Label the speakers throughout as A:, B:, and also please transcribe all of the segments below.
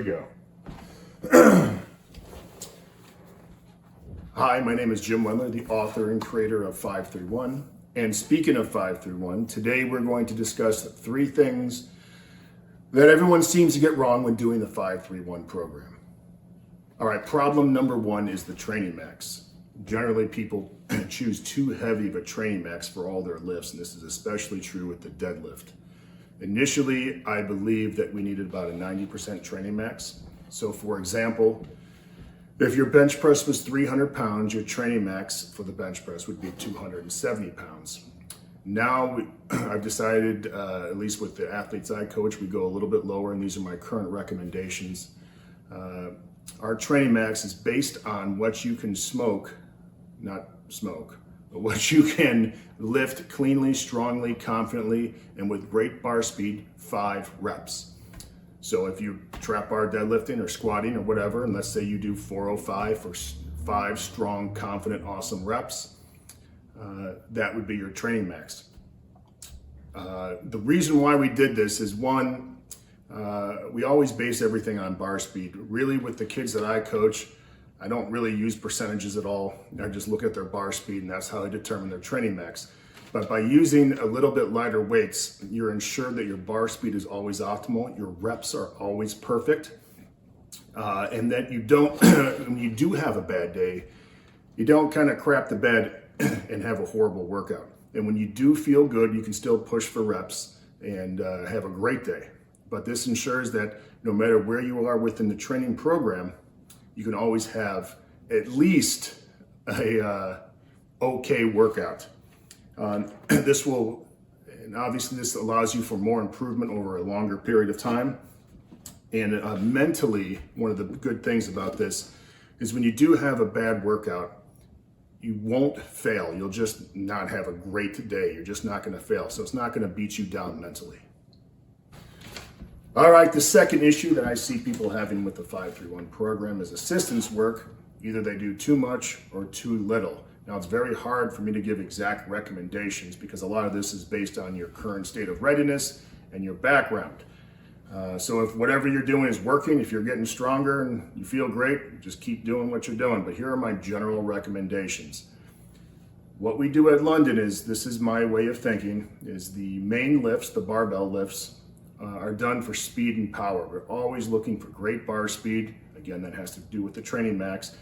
A: we go. Hi, my name is Jim Wendler, the author and creator of 531. And speaking of 531, today we're going to discuss 3 things that everyone seems to get wrong when doing the 531 program. All right, problem number 1 is the training max. Generally, people choose too heavy of a training max for all their lifts, and this is especially true with the deadlift. Initially, I believed that we needed about a 90% training max. So for example, if your bench press was 300 pounds, your training max for the bench press would be 270 pounds. Now, I've decided, at least with the athletes I coach, we go a little bit lower, and these are my current recommendations. Our training max is based on what you can not smoke, but what you can lift cleanly, strongly, confidently, and with great bar speed, 5 reps. So if you trap bar deadlifting or squatting or whatever, and let's say you do 405 for 5 strong, confident, awesome reps, that would be your training max. The reason why we did this is one, we always base everything on bar speed. Really, with the kids that I coach, I don't really use percentages at all. I just look at their bar speed, and that's how I determine their training max. But by using a little bit lighter weights, you're ensured that your bar speed is always optimal, your reps are always perfect, and that you don't, when you do have a bad day, you don't kind of crap the bed and have a horrible workout. And when you do feel good, you can still push for reps and have a great day. But this ensures that no matter where you are within the training program, you can always have at least a okay workout. This will, and obviously this allows you for more improvement over a longer period of time. And mentally, one of the good things about this is when you do have a bad workout, you won't fail. You'll just not have a great day. You're just not going to fail. So it's not going to beat you down mentally. All right, the second issue that I see people having with the 531 program is assistance work. Either they do too much or too little. Now, it's very hard for me to give exact recommendations because a lot of this is based on your current state of readiness and your background. So if whatever you're doing is working, if you're getting stronger and you feel great, just keep doing what you're doing. But here are my general recommendations. What we do at London is, this is my way of thinking, is the main lifts, the barbell lifts, are done for speed and power. We're always looking for great bar speed. Again, that has to do with the training max.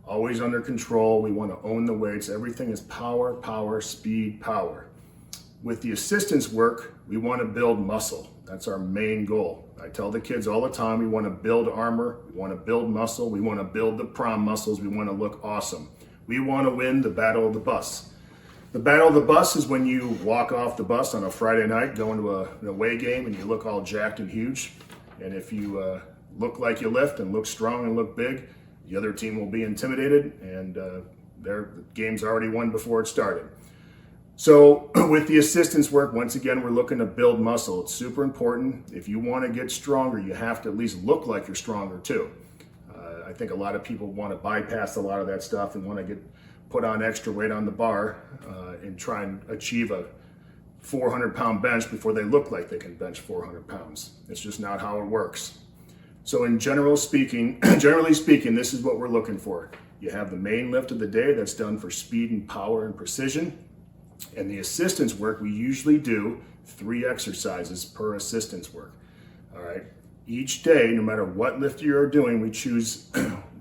A: Always under control. We want to own the weights. Everything is power, power, speed, power. With the assistance work, we want to build muscle. That's our main goal. I tell the kids all the time, we want to build armor, we want to build muscle, we want to build the prom muscles, we want to look awesome. We want to win the battle of the bus. The battle of the bus is when you walk off the bus on a Friday night, going to an away game, and you look all jacked and huge. And if you look like you lift and look strong and look big, the other team will be intimidated, and their game's already won before it started. So with the assistance work, once again, we're looking to build muscle. It's super important. If you want to get stronger, you have to at least look like you're stronger too. I think a lot of people want to bypass a lot of that stuff and want to put on extra weight on the bar and try and achieve a 400-pound bench before they look like they can bench 400 pounds. It's just not how it works. So generally speaking, this is what we're looking for. You have the main lift of the day that's done for speed and power and precision. And the assistance work, we usually do 3 exercises per assistance work. All right. Each day, no matter what lift you're doing, we choose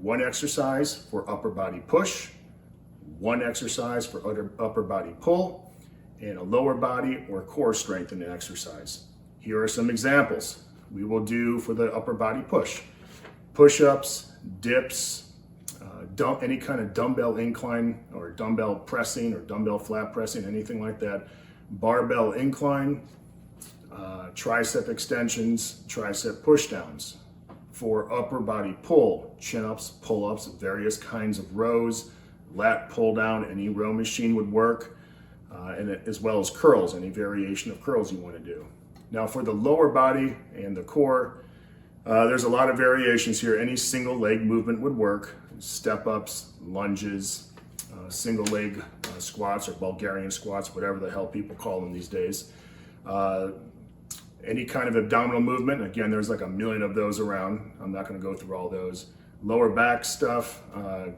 A: 1 exercise for upper body push, 1 exercise for upper body pull, and a lower body or core strengthening exercise. Here are some examples. We will do for the upper body push-ups, dips, any kind of dumbbell incline or dumbbell pressing or dumbbell flat pressing, anything like that. Barbell incline, tricep extensions, tricep pushdowns. For upper body pull, chin-ups, pull-ups, various kinds of rows, lat pull down, any row machine would work, and as well as curls, any variation of curls you want to do. Now for the lower body and the core, there's a lot of variations here. Any single leg movement would work. Step ups, lunges, single leg squats or Bulgarian squats, whatever the hell people call them these days. Any kind of abdominal movement, again, there's like a million of those around. I'm not going to go through all those. Lower back stuff,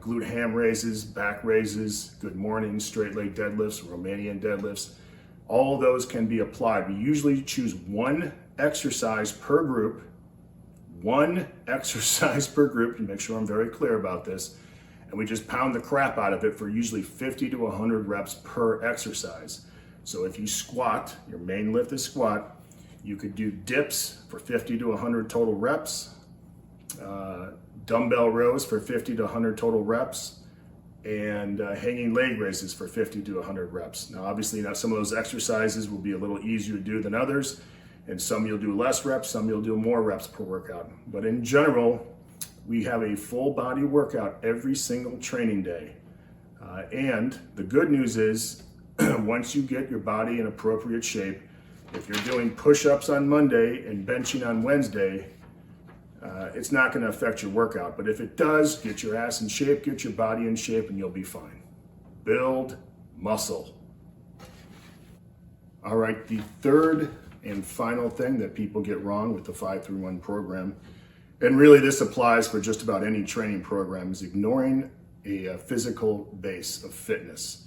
A: glute ham raises, back raises, good morning, straight leg deadlifts, Romanian deadlifts. All of those can be applied. We usually choose one exercise per group, to make sure I'm very clear about this. And we just pound the crap out of it for usually 50 to 100 reps per exercise. So if you squat, your main lift is squat, you could do dips for 50 to 100 total reps, dumbbell rows for 50 to 100 total reps, and hanging leg raises for 50 to 100 reps. Now, obviously, some of those exercises will be a little easier to do than others, and some you'll do less reps, some you'll do more reps per workout. But in general, we have a full body workout every single training day. And the good news is, once you get your body in appropriate shape, if you're doing push-ups on Monday and benching on Wednesday, it's not going to affect your workout. But if it does, get your ass in shape, get your body in shape, and you'll be fine. Build muscle. All right, the third and final thing that people get wrong with the 5-3-1 program, and really this applies for just about any training program, is ignoring a physical base of fitness.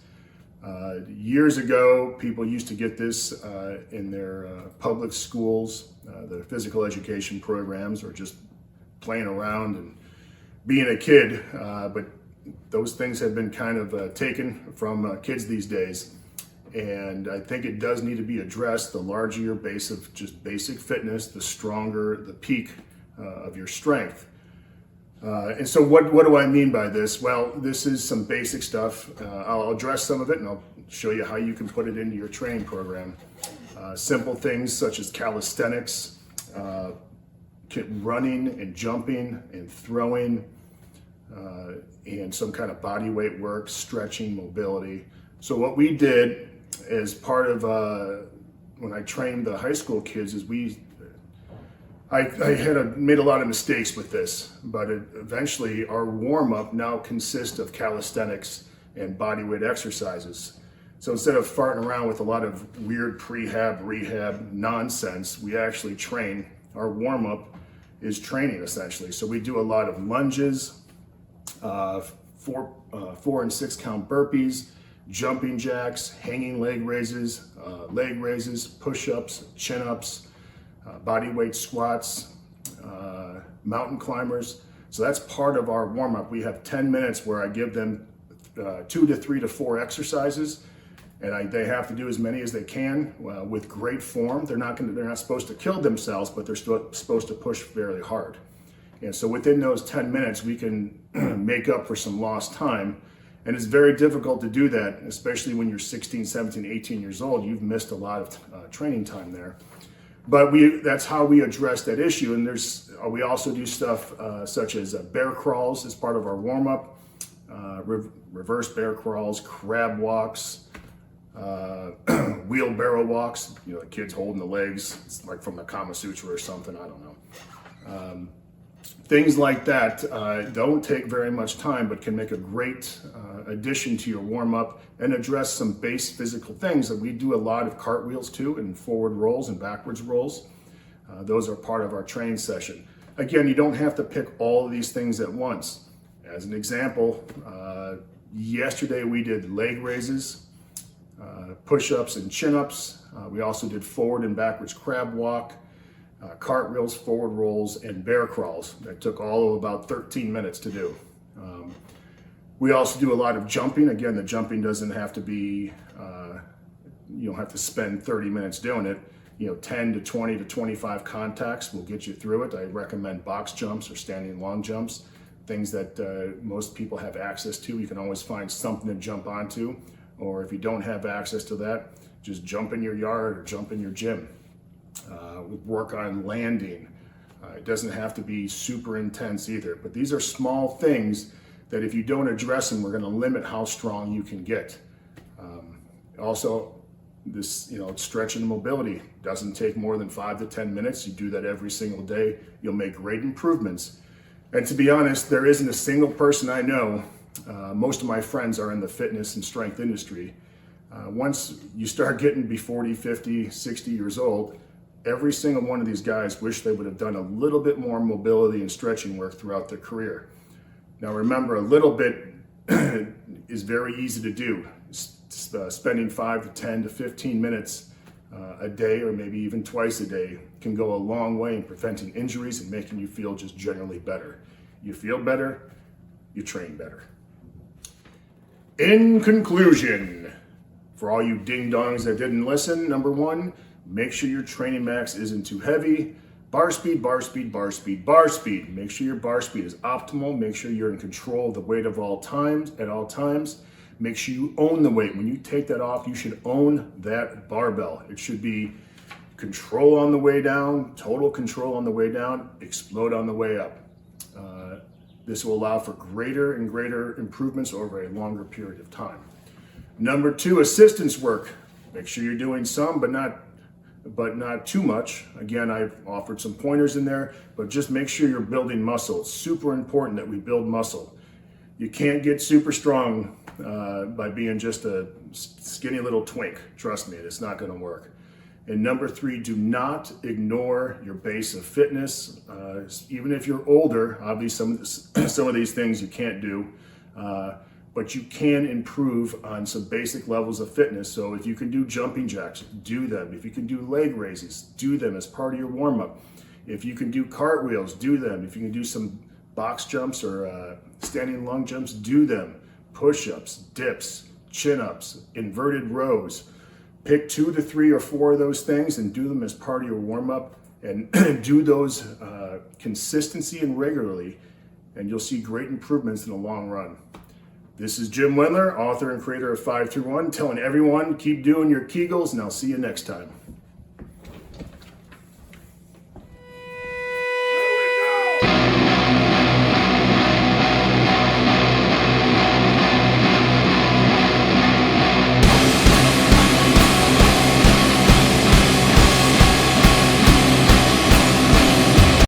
A: Years ago, people used to get this in their public schools, the physical education programs, or just playing around and being a kid. But those things have been kind of taken from kids these days. And I think it does need to be addressed. The larger your base of just basic fitness, the stronger the peak of your strength. And so what do I mean by this? Well, this is some basic stuff. I'll address some of it and I'll show you how you can put it into your training program. Simple things such as calisthenics, running and jumping and throwing, and some kind of body weight work, stretching, mobility. So what we did as part of when I trained the high school kids is I made a lot of mistakes with this, but eventually our warm-up now consists of calisthenics and bodyweight exercises. So instead of farting around with a lot of weird rehab nonsense, we actually train. Our warm-up is training essentially. So we do a lot of lunges, 4 and 6 count burpees, jumping jacks, hanging leg raises, push-ups, chin-ups, body weight squats, mountain climbers. So that's part of our warm-up. We have 10 minutes where I give them 2 to 3 to 4 exercises, and they have to do as many as they can with great form. They're not supposed to kill themselves, but they're still supposed to push fairly hard. And so within those 10 minutes, we can make up for some lost time. And it's very difficult to do that, especially when you're 16, 17, 18 years old. You've missed a lot of training time there. But that's how we address that issue. And we also do stuff such as bear crawls as part of our warm-up, reverse bear crawls, crab walks, wheelbarrow walks, the kids holding the legs. It's like from the Kama Sutra or something, I don't know. Things like that don't take very much time, but can make a great addition to your warm-up and address some base physical things. And we do a lot of cartwheels too, and forward rolls and backwards rolls. Those are part of our training session. Again, you don't have to pick all of these things at once. As an example, yesterday we did leg raises, push-ups and chin-ups. We also did forward and backwards crab walk, cartwheels, forward rolls, and bear crawls. That took all of about 13 minutes to do. We also do a lot of jumping. Again, the jumping doesn't have to be, you don't have to spend 30 minutes doing it. 10 to 20 to 25 contacts will get you through it. I recommend box jumps or standing long jumps, things that most people have access to. You can always find something to jump onto, or if you don't have access to that, just jump in your yard or jump in your gym. Work on landing. It doesn't have to be super intense either, but these are small things that if you don't address them, we're going to limit how strong you can get. Also, this, stretching and mobility doesn't take more than 5 to 10 minutes. You do that every single day, you'll make great improvements. And to be honest, there isn't a single person I know, most of my friends are in the fitness and strength industry. Once you start getting to be 40, 50, 60 years old, Every single one of these guys wish they would have done a little bit more mobility and stretching work throughout their career. Now remember, a little bit is very easy to do. Spending 5 to 10 to 15 minutes a day, or maybe even twice a day, can go a long way in preventing injuries and making you feel just generally better. You feel better, you train better. In conclusion, for all you ding-dongs that didn't listen, number one, make sure your training max isn't too heavy. Bar speed, bar speed, bar speed, bar speed. Make sure your bar speed is optimal. Make sure you're in control of the weight of all times, at all times. Make sure you own the weight. When you take that off, you should own that barbell. It should be control on the way down, total control on the way down, explode on the way up. This will allow for greater and greater improvements over a longer period of time. Number two, assistance work. Make sure you're doing some, but not too much. Again, I've offered some pointers in there, but just make sure you're building muscle. It's super important that we build muscle. You can't get super strong by being just a skinny little twink. Trust me, it's not gonna work. And number three, do not ignore your base of fitness. Even if you're older, obviously some of these things you can't do, but you can improve on some basic levels of fitness. So if you can do jumping jacks, do them. If you can do leg raises, do them as part of your warm-up. If you can do cartwheels, do them. If you can do some box jumps or standing lung jumps, do them. Push-ups, dips, chin-ups, inverted rows. Pick 2 to 3 or 4 of those things and do them as part of your warm-up, and do those consistency and regularly, and you'll see great improvements in the long run. This is Jim Wendler, author and creator of 531, telling everyone, keep doing your Kegels, and I'll see you next time.